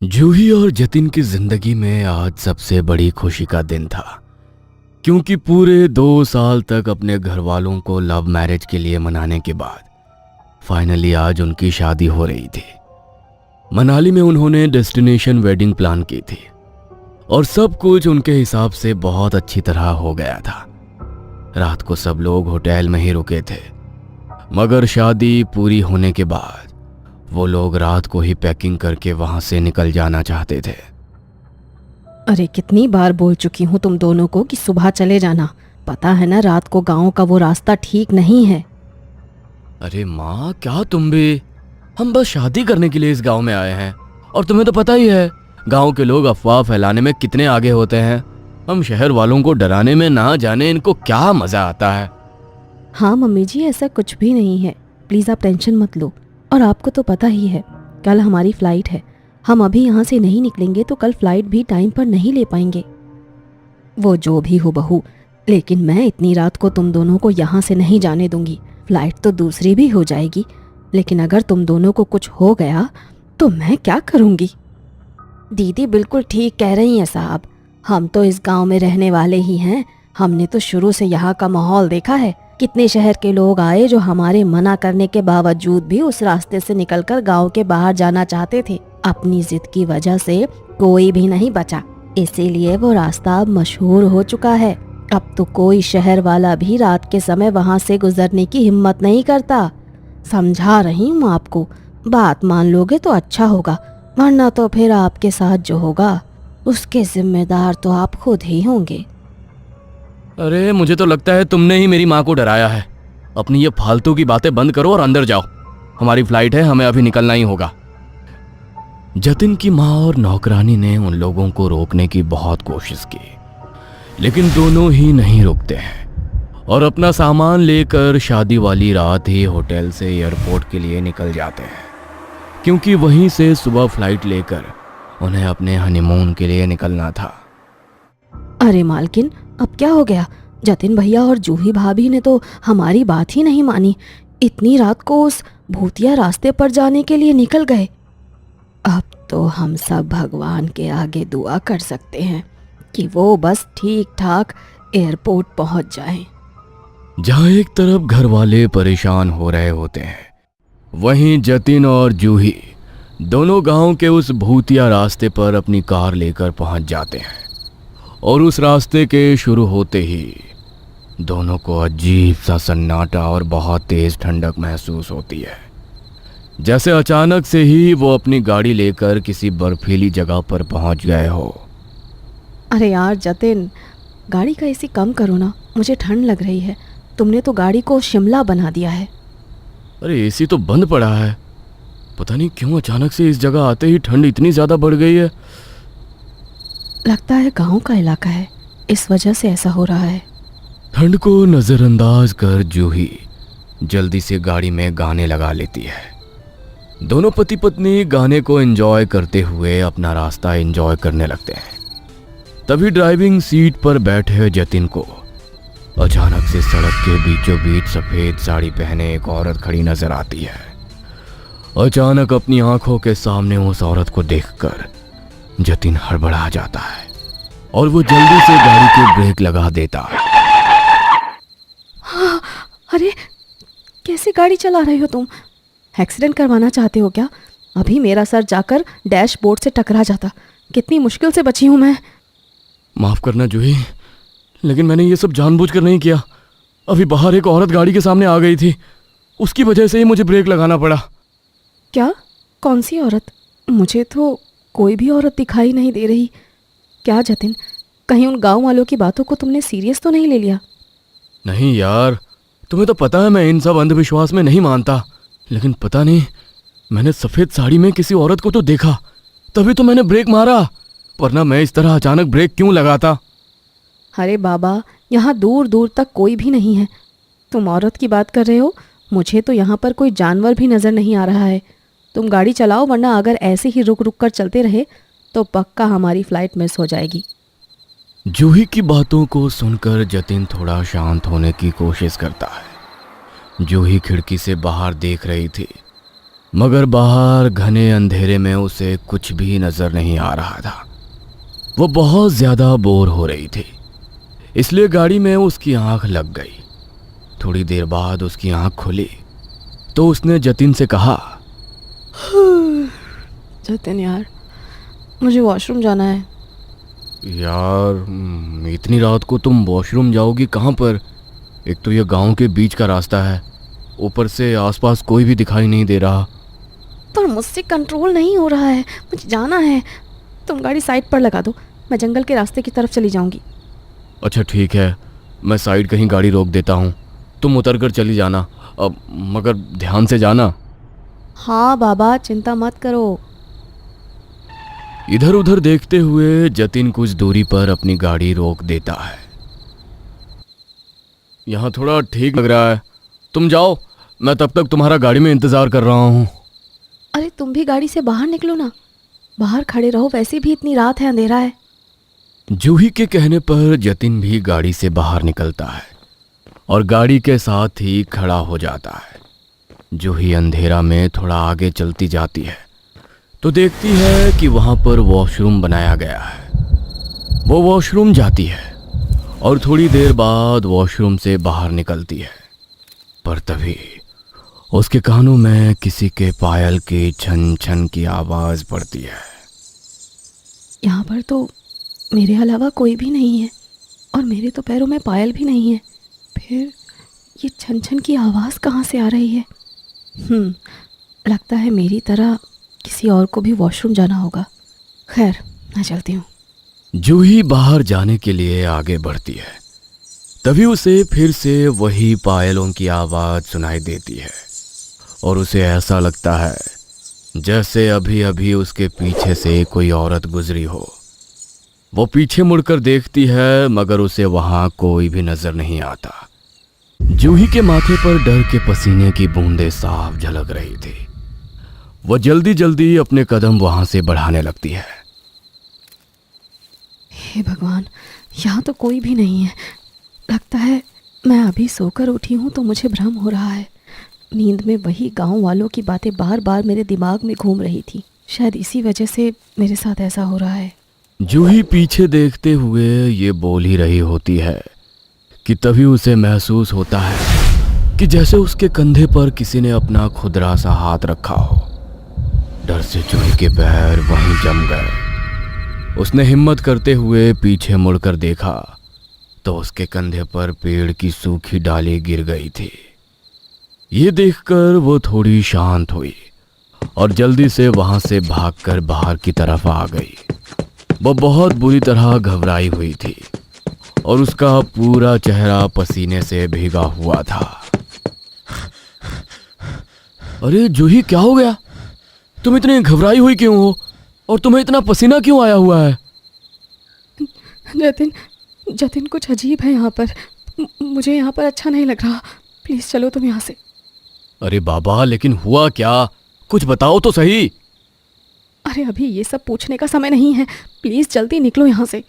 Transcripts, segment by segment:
जूही और जतिन की जिंदगी में आज सबसे बड़ी खुशी का दिन था, क्योंकि पूरे 2 साल तक अपने घर वालों को लव मैरिज के लिए मनाने के बाद फाइनली आज उनकी शादी हो रही थी। मनाली में उन्होंने डेस्टिनेशन वेडिंग प्लान की थी और सब कुछ उनके हिसाब से बहुत अच्छी तरह हो गया था। रात को सब लोग होटल में ही रुके थे, मगर शादी पूरी होने के बाद वो लोग रात को ही पैकिंग करके वहां से निकल जाना चाहते थे। अरे कितनी बार बोल चुकी हूँ तुम दोनों को कि सुबह चले जाना। पता है ना रात को गांव का वो रास्ता ठीक नहीं है। अरे माँ, क्या तुम भी? हम बस शादी करने के लिए इस गांव में आए हैं और तुम्हें तो पता ही है गांव के लोग अफवाह फैलाने में कितने आगे होते हैं। हम शहर वालों को डराने में ना जाने इनको क्या मजा आता है। हाँ मम्मी जी, ऐसा कुछ भी नहीं है। प्लीज़ आप टेंशन मत लो। और आपको तो पता ही है कल हमारी फ़्लाइट है। हम अभी यहाँ से नहीं निकलेंगे तो कल फ़्लाइट भी टाइम पर नहीं ले पाएंगे। वो जो भी हो बहू, लेकिन मैं इतनी रात को तुम दोनों को यहाँ से नहीं जाने दूंगी। फ़्लाइट तो दूसरी भी हो जाएगी, लेकिन अगर तुम दोनों को कुछ हो गया तो मैं क्या करूँगी? दीदी बिल्कुल ठीक कह रही हैं साहब। हम तो इस गांव में रहने वाले ही हैं। हमने तो शुरू से यहाँ का माहौल देखा है। कितने शहर के लोग आए जो हमारे मना करने के बावजूद भी उस रास्ते से निकलकर गांव के बाहर जाना चाहते थे। अपनी जिद की वजह से कोई भी नहीं बचा, इसीलिए वो रास्ता अब मशहूर हो चुका है। अब तो कोई शहर वाला भी रात के समय वहां से गुजरने की हिम्मत नहीं करता। समझा रही हूँ आपको, बात मान लोगे तो अच्छा होगा, वरना तो फिर आपके साथ जो होगा उसके जिम्मेदार तो आप खुद ही होंगे। अरे मुझे तो लगता है तुमने ही मेरी माँ को डराया है। अपनी ये फालतू की बातें बंद करो और अंदर जाओ। हमारी फ्लाइट है, हमें अभी निकलना ही होगा। जतिन की माँ और नौकरानी ने उन लोगों को रोकने की बहुत कोशिश की, लेकिन दोनों ही नहीं रुकते हैं और अपना सामान लेकर शादी वाली रात ही होटल से एयरपोर्ट के लिए निकल जाते हैं, क्योंकि वहीं से सुबह फ्लाइट लेकर उन्हें अपने हनीमून के लिए निकलना था। अरे मालकिन, अब क्या हो गया? जतिन भैया और जूही भाभी ने तो हमारी बात ही नहीं मानी। इतनी रात को उस भूतिया रास्ते पर जाने के लिए निकल गए। अब तो हम सब भगवान के आगे दुआ कर सकते हैं कि वो बस ठीक ठाक एयरपोर्ट पहुंच जाएं। जहां एक तरफ घर वाले परेशान हो रहे होते हैं, वहीं जतिन और जूही दोनों गांव के उस भूतिया रास्ते पर अपनी कार लेकर पहुंच जाते हैं और उस रास्ते के शुरू होते ही दोनों को अजीब सा सन्नाटा और बहुत तेज ठंडक महसूस होती है, जैसे अचानक से ही वो अपनी गाड़ी लेकर किसी बर्फीली जगह पर पहुंच गए हो। अरे यार जतिन, गाड़ी का एसी कम करो ना, मुझे ठंड लग रही है। तुमने तो गाड़ी को शिमला बना दिया है। अरे एसी तो बंद पड़ा है, पता नहीं क्यों अचानक से इस जगह आते ही ठंड इतनी ज़्यादा बढ़ गई है। लगता है गांव का इलाका है, इस वजह से ऐसा हो रहा है। ठंड को नज़रअंदाज कर जूही जल्दी से गाड़ी में गाने लगा लेती है। दोनों पति पत्नी गाने को एंजॉय करते हुए अपना रास्ता एंजॉय करने लगते हैं। तभी ड्राइविंग सीट पर बैठे जतिन को अचानक से सड़क के बीचों बीच सफ़ेद साड़ी पहने एक औरत खड़ी नजर आती है। अचानक अपनी आंखों के सामने उस औरत को देखकर जतिन हड़बड़ा जाता है और वो जल्दी से गाड़ी के ब्रेक लगा देता है। हाँ, अरे कैसे गाड़ी चला रहे हो तुम? एक्सीडेंट करवाना चाहते हो क्या? अभी मेरा सर जाकर डैशबोर्ड से टकरा जाता। कितनी मुश्किल से बची हूँ मैं। माफ करना जूही, लेकिन मैंने ये सब जानबूझकर नहीं किया। अभी बाहर एक औरत गाड़ी के सामने आ गई थी, उसकी वजह से ही मुझे ब्रेक लगाना पड़ा। क्या? कौन सी औरत? मुझे तो कोई भी औरत दिखाई नहीं दे रही। क्या जतिन, कहीं उन गांव वालों की बातों को तुमने सीरियस तो नहीं ले लिया? नहीं यार, तुम्हें तो पता है मैं इन सब अंधविश्वास में नहीं मानता, लेकिन पता नहीं मैंने सफ़ेद साड़ी में किसी औरत को तो देखा, तभी तो मैंने ब्रेक मारा, वरना मैं इस तरह अचानक ब्रेक क्यों लगाता। अरे बाबा, यहाँ दूर दूर तक कोई भी नहीं है। तुम औरत की बात कर रहे हो, मुझे तो यहाँ पर कोई जानवर भी नज़र नहीं आ रहा है। तुम गाड़ी चलाओ, वरना अगर ऐसे ही रुक रुक कर चलते रहे तो पक्का हमारी फ़्लाइट मिस हो जाएगी। जूही की बातों को सुनकर जतिन थोड़ा शांत होने की कोशिश करता है। जूही खिड़की से बाहर देख रही थी। मगर बाहर घने अंधेरे में उसे कुछ भी नजर नहीं आ रहा था। वो बहुत ज्यादा बोर हो रही थी, इसलिए गाड़ी में उसकी आंख लग गई। थोड़ी देर बाद उसकी आंख खुली तो उसने जतिन से कहा, जतिन यार, मुझे वॉशरूम जाना है। यार इतनी रात को तुम वॉशरूम जाओगी कहाँ पर? एक तो ये गांव के बीच का रास्ता है, ऊपर से आसपास कोई भी दिखाई नहीं दे रहा। पर मुझसे कंट्रोल नहीं हो रहा है, मुझे जाना है। तुम गाड़ी साइड पर लगा दो, मैं जंगल के रास्ते की तरफ चली जाऊंगी। अच्छा ठीक है, मैं साइड कहीं गाड़ी रोक देता हूँ, तुम उतर कर चली जाना। अब मगर ध्यान से जाना। हाँ बाबा, चिंता मत करो। इधर उधर देखते हुए जतिन कुछ दूरी पर अपनी गाड़ी रोक देता है। यहाँ थोड़ा ठीक लग रहा है, तुम जाओ, मैं तब तक तुम्हारा गाड़ी में इंतजार कर रहा हूँ। अरे तुम भी गाड़ी से बाहर निकलो ना, बाहर खड़े रहो, वैसे भी इतनी रात है, अंधेरा है। जूही के कहने पर जतिन भी गाड़ी से बाहर निकलता है और गाड़ी के साथ ही खड़ा हो जाता है। जूही अंधेरा में थोड़ा आगे चलती जाती है तो देखती है कि वहां पर वॉशरूम बनाया गया है। वो वॉशरूम जाती है और थोड़ी देर बाद वॉशरूम से बाहर निकलती है, पर तभी उसके कानों में किसी के पायल की छन छन की आवाज पड़ती है। यहाँ पर तो मेरे अलावा कोई भी नहीं है और मेरे तो पैरों में पायल भी नहीं है, फिर ये छन छन की आवाज़ कहाँ से आ रही है? लगता है मेरी तरह किसी और को भी वॉशरूम जाना होगा। खैर, मैं चलती हूँ। जूही बाहर जाने के लिए आगे बढ़ती है, तभी उसे फिर से वही पायलों की आवाज सुनाई देती है और उसे ऐसा लगता है जैसे अभी अभी उसके पीछे से कोई औरत गुजरी हो। वो पीछे मुड़कर देखती है मगर उसे वहां कोई भी नजर नहीं आता। जूही के माथे पर डर के पसीने की बूंदें साफ झलक रही थी। वो जल्दी जल्दी अपने कदम वहां से बढ़ाने लगती है। हे भगवान, यहाँ तो कोई भी नहीं है। लगता है मैं अभी सोकर उठी हूँ तो मुझे भ्रम हो रहा है। नींद में वही गांव वालों की बातें बार बार मेरे दिमाग में घूम रही थी। शायद इसी वजह से मेरे साथ ऐसा हो रहा है। जूही पीछे देखते हुए ये बोल ही रही होती है कि तभी उसे महसूस होता है कि जैसे उसके कंधे पर किसी ने अपना खुदरा सा हाथ रखा हो। डर से जूही के पैर वहीं जम गए। उसने हिम्मत करते हुए पीछे मुड़कर देखा तो उसके कंधे पर पेड़ की सूखी डाली गिर गई थी। ये देखकर वो थोड़ी शांत हुई और जल्दी से वहां से भागकर बाहर की तरफ आ गई। वो बहुत बुरी तरह घबराई हुई थी और उसका पूरा चेहरा पसीने से भीगा हुआ था। अरे जूही, क्या हो गया? तुम इतनी घबराई हुई क्यों हो और तुम्हें इतना पसीना क्यों आया हुआ है? जतिन कुछ अजीब है यहाँ पर। मुझे यहाँ पर अच्छा नहीं लग रहा। प्लीज़ चलो तुम यहाँ से। अरे बाबा, लेकिन हुआ क्या? कुछ बताओ तो सही। अरे अभी ये सब पूछने का समय नहीं है, प्लीज़ जल्दी निकलो यहाँ से।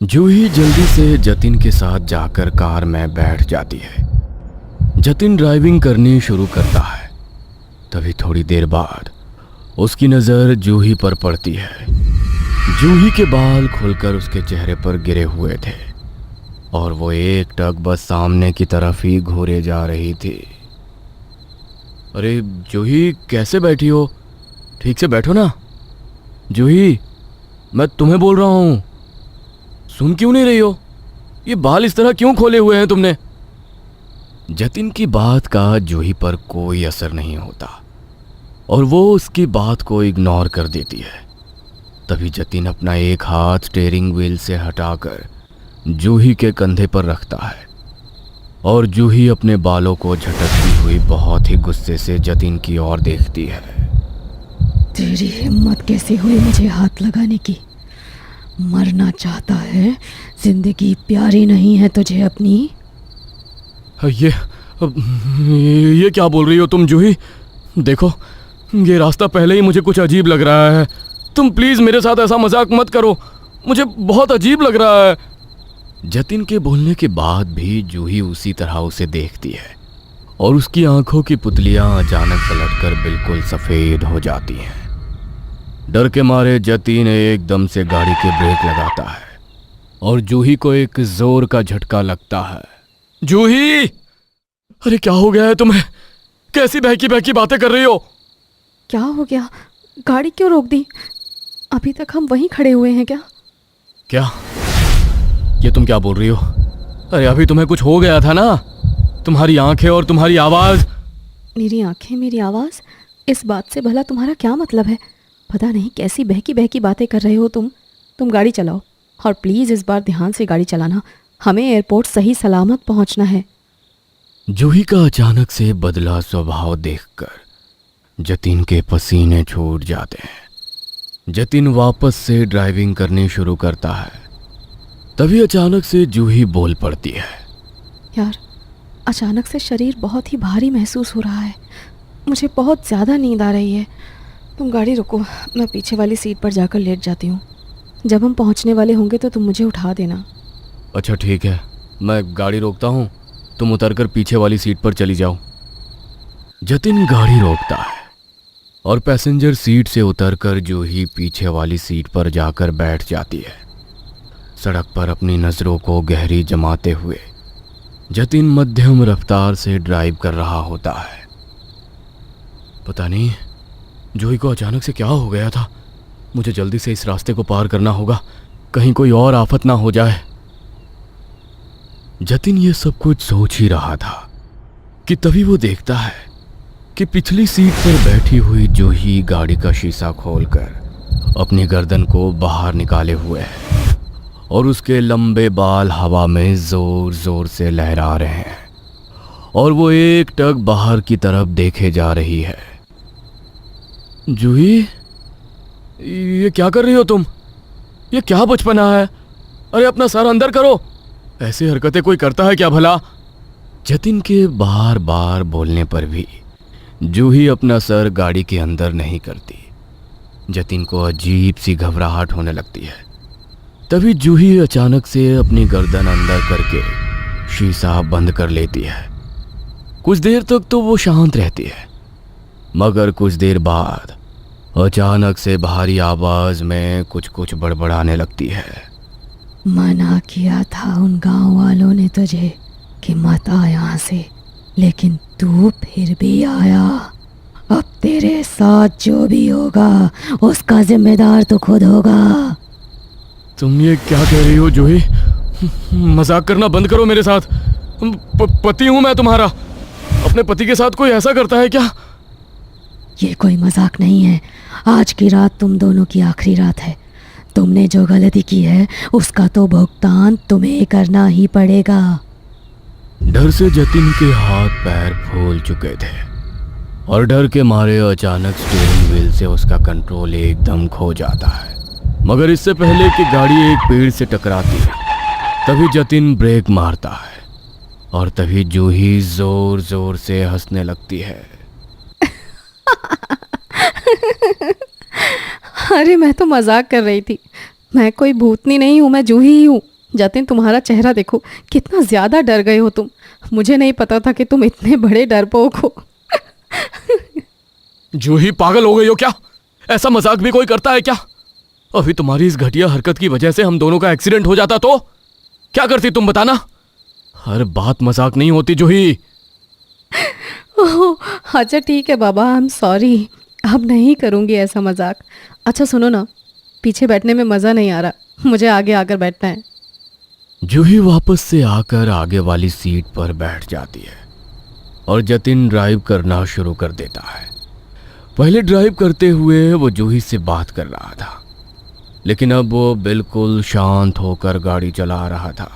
जूही जल्दी से जतिन के साथ जाकर कार में बैठ जाती है। जतिन ड्राइविंग करनी शुरू करता है। तभी थोड़ी देर बाद उसकी नज़र जूही पर पड़ती है। जूही के बाल खुलकर उसके चेहरे पर गिरे हुए थे और वो एक टक बस सामने की तरफ ही घूरे जा रही थी। अरे जूही, कैसे बैठी हो? ठीक से बैठो ना। जूही, मैं तुम्हें बोल रहा हूँ, सुन क्यों नहीं रही हो? ये बाल इस तरह क्यों खोले हुए हैं तुमने? जतिन की बात का जूही पर कोई असर नहीं होता और वो उसकी बात को इग्नोर कर देती है। तभी जतिन अपना एक हाथ स्टीयरिंग व्हील से हटाकर जूही के कंधे पर रखता है और जूही अपने बालों को झटकती हुई बहुत ही गुस्से से जतिन की ओर देखती है। तेरी हिम्मत कैसे हुई मुझे हाथ लगाने की? मरना चाहता है? जिंदगी प्यारी नहीं है तुझे अपनी? ये क्या बोल रही हो तुम जूही? देखो, ये रास्ता पहले ही मुझे कुछ अजीब लग रहा है। तुम प्लीज मेरे साथ ऐसा मजाक मत करो, मुझे बहुत अजीब लग रहा है। जतिन के बोलने के बाद भी जूही उसी तरह उसे देखती है और उसकी आंखों की पुतलियां अचानक पलटकर बिल्कुल सफेद हो जाती हैं। डर के मारे जतिन एकदम से गाड़ी के ब्रेक लगाता है और जूही को एक जोर का झटका लगता है। जूही, अरे क्या हो गया है तुम्हें? कैसी बहकी बहकी बातें कर रही हो? क्या हो गया? गाड़ी क्यों रोक दी? अभी तक हम वहीं खड़े हुए हैं क्या? क्या? ये तुम क्या बोल रही हो? अरे अभी तुम्हें कुछ हो गया था ना? तुम्हारी आंखें और तुम्हारी आवाज। मेरी आंखें, मेरी आवाज़? इस बात से भला तुम्हारा क्या मतलब है? पता नहीं कैसी बहकी बहकी बातें कर रहे हो तुम गाड़ी चलाओ, और प्लीज़ इस बार ध्यान से गाड़ी चलाना। हमें एयरपोर्ट सही सलामत पहुंचना है। जूही का अचानक से बदला स्वभाव देखकर जतिन के पसीने छूट जाते हैं। जतिन वापस से ड्राइविंग करनी शुरू करता है। तभी अचानक से जूही बोल पड़ती है। यार, अचानक से शरीर बहुत ही भारी महसूस हो रहा है। मुझे बहुत ज़्यादा नींद आ रही है। तुम गाड़ी रुको, मैं पीछे वाली सीट पर जाकर लेट जाती हूँ। जब हम पहुँचने वाले होंगे तो तुम मुझे उठा देना। अच्छा ठीक है, मैं गाड़ी रोकता हूँ, तुम उतरकर पीछे वाली सीट पर चली जाओ। जतिन गाड़ी रोकता है और पैसेंजर सीट से उतरकर जूही पीछे वाली सीट पर जाकर बैठ जाती है। सड़क पर अपनी नज़रों को गहरी जमाते हुए जतिन मध्यम रफ्तार से ड्राइव कर रहा होता है। पता नहीं जूही को अचानक से क्या हो गया था। मुझे जल्दी से इस रास्ते को पार करना होगा, कहीं कोई और आफत ना हो जाए। जतिन ये सब कुछ सोच ही रहा था कि तभी वो देखता है कि पिछली सीट पर बैठी हुई जूही गाड़ी का शीशा खोलकर अपनी गर्दन को बाहर निकाले हुए है और उसके लंबे बाल हवा में जोर जोर से लहरा रहे हैं और वो एक टक बाहर की तरफ देखे जा रही है। जूही, ये क्या कर रही हो तुम? ये क्या बचपना है? अरे अपना सर अंदर करो। ऐसी हरकतें कोई करता है क्या भला? जतिन के बार बार बोलने पर भी जूही अपना सर गाड़ी के अंदर नहीं करती। जतिन को अजीब सी घबराहट होने लगती है। तभी जूही अचानक से अपनी गर्दन अंदर करके शीशा बंद कर लेती है। कुछ देर तक तो वो शांत रहती है, मगर कुछ देर बाद अचानक से भारी आवाज में कुछ कुछ बड़बड़ाने लगती है। मना किया था उन गांव वालों ने तुझे कि मत आ यहाँ से, लेकिन तू फिर भी आया। अब तेरे साथ जो भी होगा उसका जिम्मेदार तो खुद होगा। तुम ये क्या कह रही हो जूही? मजाक करना बंद करो मेरे साथ। पति हूं मैं तुम्हारा। अपने पति के साथ कोई ऐसा करता है क्या? ये कोई मजाक नहीं है। आज की रात तुम दोनों की आखिरी रात है। तुमने जो गलती की है उसका तो भुगतान तुम्हें करना ही पड़ेगा। डर से जतिन के हाथ पैर फूल चुके थे और डर के मारे अचानक स्टीयरिंग व्हील से उसका कंट्रोल एकदम खो जाता है। मगर इससे पहले कि गाड़ी एक पेड़ से टकराती है, तभी जतिन ब्रेक मारता है और तभी जूही जोर जोर से हंसने लगती है। अरे मैं तो मजाक कर रही थी। मैं कोई भूतनी नहीं हूँ, मैं जूही ही हूँ। जतिन, तुम्हारा चेहरा देखो, कितना ज़्यादा डर गए हो तुम। मुझे नहीं पता था कि तुम इतने बड़े डरपोक हो। जूही, पागल हो गई हो क्या? ऐसा मजाक भी कोई करता है क्या? अभी तुम्हारी इस घटिया हरकत की वजह से हम दोनों का एक्सीडेंट हो जाता तो क्या करती तुम बताना? हर बात मजाक नहीं होती जूही। ओह, अच्छा ठीक है बाबा, आई एम सॉरी। अब नहीं करूँगी ऐसा मजाक। अच्छा सुनो ना, पीछे बैठने में मज़ा नहीं आ रहा, मुझे आगे आकर बैठना है। जूही वापस से आकर आगे वाली सीट पर बैठ जाती है और जतिन ड्राइव करना शुरू कर देता है। पहले ड्राइव करते हुए वो जूही से बात कर रहा था, लेकिन अब वो बिल्कुल शांत होकर गाड़ी चला रहा था।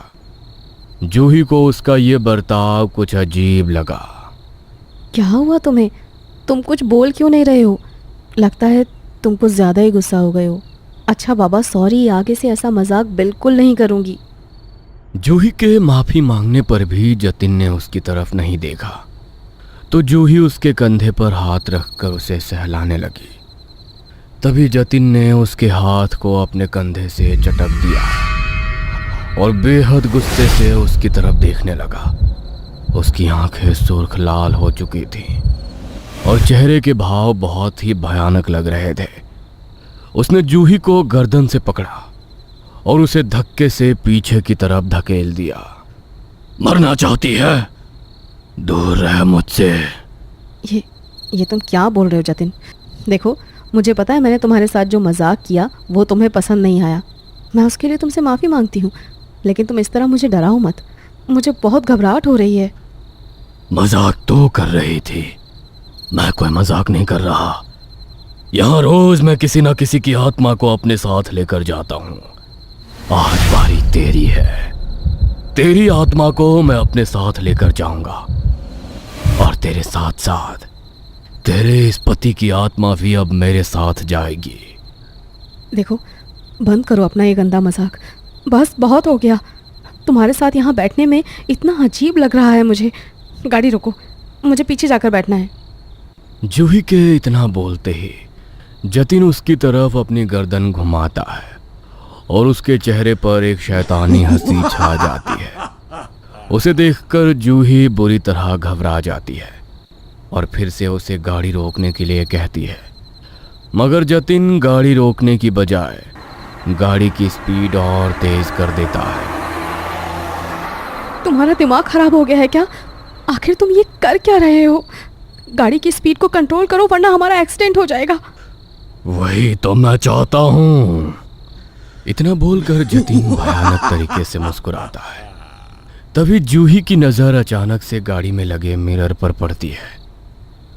जूही को उसका ये बर्ताव कुछ अजीब लगा। क्या हुआ तुम्हें? तुम कुछ बोल क्यों नहीं रहे हो? लगता है तुम कुछ ज़्यादा ही गुस्सा हो गए हो। अच्छा बाबा, सॉरी, आगे से ऐसा मजाक बिल्कुल नहीं करूँगी। जूही के माफ़ी मांगने पर भी जतिन ने उसकी तरफ नहीं देखा, तो जूही उसके कंधे पर हाथ रखकर उसे सहलाने लगी। तभी जतिन ने उसके हाथ को अपने कंधे से चटक दिया और बेहद गुस्से से उसकी तरफ देखने लगा। उसकी आंखें सुर्ख लाल हो चुकी थीं और चेहरे के भाव बहुत ही भयानक लग रहे थे। उसने जूही को गर्दन से पकड़ा और उसे धक्के से पीछे की तरफ धकेल दिया। मरना चाहती है? दूर रह मुझसे। ये तुम क्या बोल रहे हो जतिन? देखो, मुझे पता है मैंने तुम्हारे साथ जो मजाक किया वो तुम्हें पसंद नहीं आया। मैं उसके लिए तुमसे माफ़ी मांगती हूँ, लेकिन तुम इस तरह मुझे डराओ मत। मुझे बहुत घबराहट हो रही है। मजाक तो कर रही थी, मैं कोई मजाक नहीं कर रहा। यहाँ रोज मैं किसी न किसी की आत्मा को अपने साथ लेकर जाता हूँ। आज बारी तेरी है। तेरी आत्मा को मैं अपने साथ लेकर जाऊंगा और तेरे साथ साथ तेरे इस पति की आत्मा भी अब मेरे साथ जाएगी। देखो, बंद करो अपना ये गंदा मजाक। बस बहुत हो गया। तुम्हारे साथ यहाँ बैठने में इतना अजीब लग रहा है मुझे। गाड़ी रोको, मुझे पीछे जाकर बैठना है। जूही के इतना बोलते ही जतिन उसकी तरफ अपनी गर्दन घुमाता है और उसके चेहरे पर एक शैतानी हंसी छा जाती है। उसे देखकर जूही बुरी तरह घबरा जाती है और फिर से उसे गाड़ी रोकने के लिए कहती है, मगर जतिन गाड़ी रोकने की बजाय गाड़ी की स्पीड और तेज कर देता है। तुम्हारा दिमाग खराब हो गया है क्या? आखिर तुम ये कर क्या रहे हो? गाड़ी की स्पीड को कंट्रोल करो वरना हमारा एक्सीडेंट हो जाएगा। वही तो मैं चाहता हूँ। इतना बोलकर जतिन भयानक तरीके से मुस्कुराता है। तभी जूही की नजर अचानक से गाड़ी में लगे मिरर पर पड़ती है।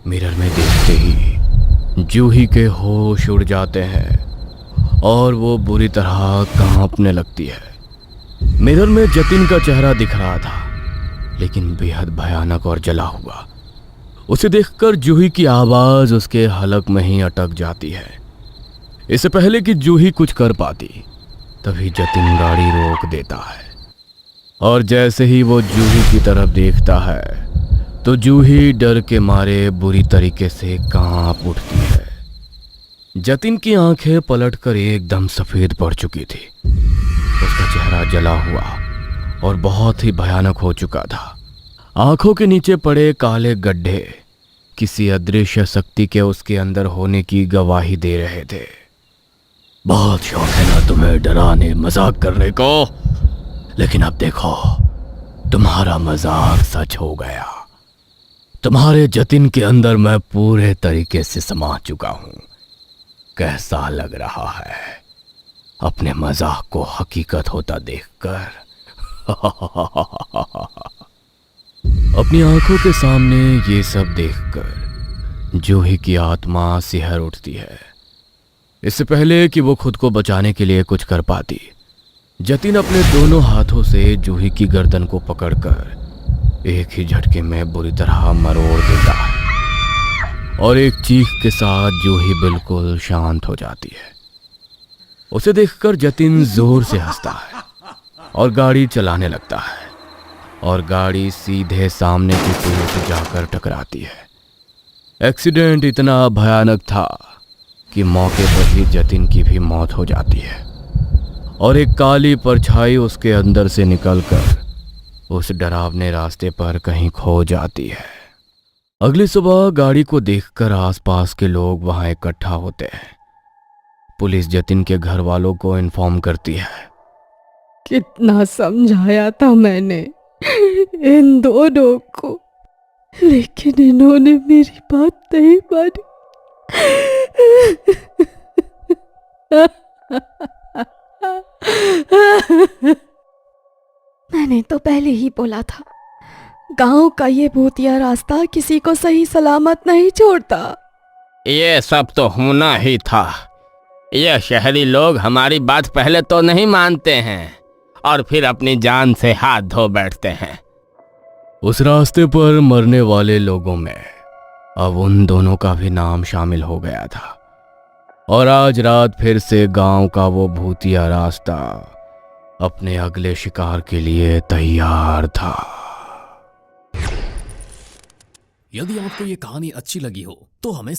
मिरर में देखते ही जूही के होश उड़ जाते हैं और वो बुरी तरह कांपने लगती है। मिरर में जतिन का चेहरा दिख रहा था, लेकिन बेहद भयानक और जला हुआ। उसे देखकर जूही की आवाज उसके हलक में ही अटक जाती है। इससे पहले कि जूही कुछ कर पाती, तभी जतिन गाड़ी रोक देता है और जैसे ही वो जूही की तरफ देखता है तो जूही डर के मारे बुरी तरीके से कांप उठती है। जतिन की आंखें पलटकर एकदम सफेद पड़ चुकी थी। उसका चेहरा जला हुआ और बहुत ही भयानक हो चुका था। आंखों के नीचे पड़े काले गड्ढे किसी अदृश्य शक्ति के उसके अंदर होने की गवाही दे रहे थे। बहुत शौक है ना तुम्हें डराने मजाक करने को, लेकिन अब देखो तुम्हारा मजाक सच हो गया। तुम्हारे जतिन के अंदर मैं पूरे तरीके से समा चुका हूं। कैसा लग रहा है अपने मजाक को हकीकत होता देखकर? अपनी आंखों के सामने ये सब देखकर जूही की आत्मा सिहर उठती है। इससे पहले कि वो खुद को बचाने के लिए कुछ कर पाती, जतिन अपने दोनों हाथों से जूही की गर्दन को पकड़कर एक ही झटके में बुरी तरह मरोड़ देता है और एक चीख के साथ जूही बिल्कुल शांत हो जाती है। उसे देखकर जतिन जोर से हंसता है और गाड़ी चलाने लगता है और गाड़ी सीधे सामने की पेड़ से जाकर टकराती है। एक्सीडेंट इतना भयानक था कि मौके पर ही जतिन की भी मौत हो जाती है और एक काली परछाई उसके अंदर से निकलकर उस डरावने रास्ते पर कहीं खो जाती है। अगली सुबह गाड़ी को देखकर आसपास के लोग वहां इकट्ठा होते हैं। पुलिस जतिन के घर वालों को इन्फॉर्म करती है। कितना समझाया था मैंने इन दोनों को, लेकिन इन्होंने मेरी बात नहीं मानी। मैंने तो पहले ही बोला था, गांव का ये भूतिया रास्ता किसी को सही सलामत नहीं छोड़ता। ये सब तो होना ही था। ये शहरी लोग हमारी बात पहले तो नहीं मानते हैं और फिर अपनी जान से हाथ धो बैठते हैं। उस रास्ते पर मरने वाले लोगों में अब उन दोनों का भी नाम शामिल हो गया था और आज रात फिर से गांव का वो भूतिया रास्ता अपने अगले शिकार के लिए तैयार था। यदि आपको ये कहानी अच्छी लगी हो तो हमें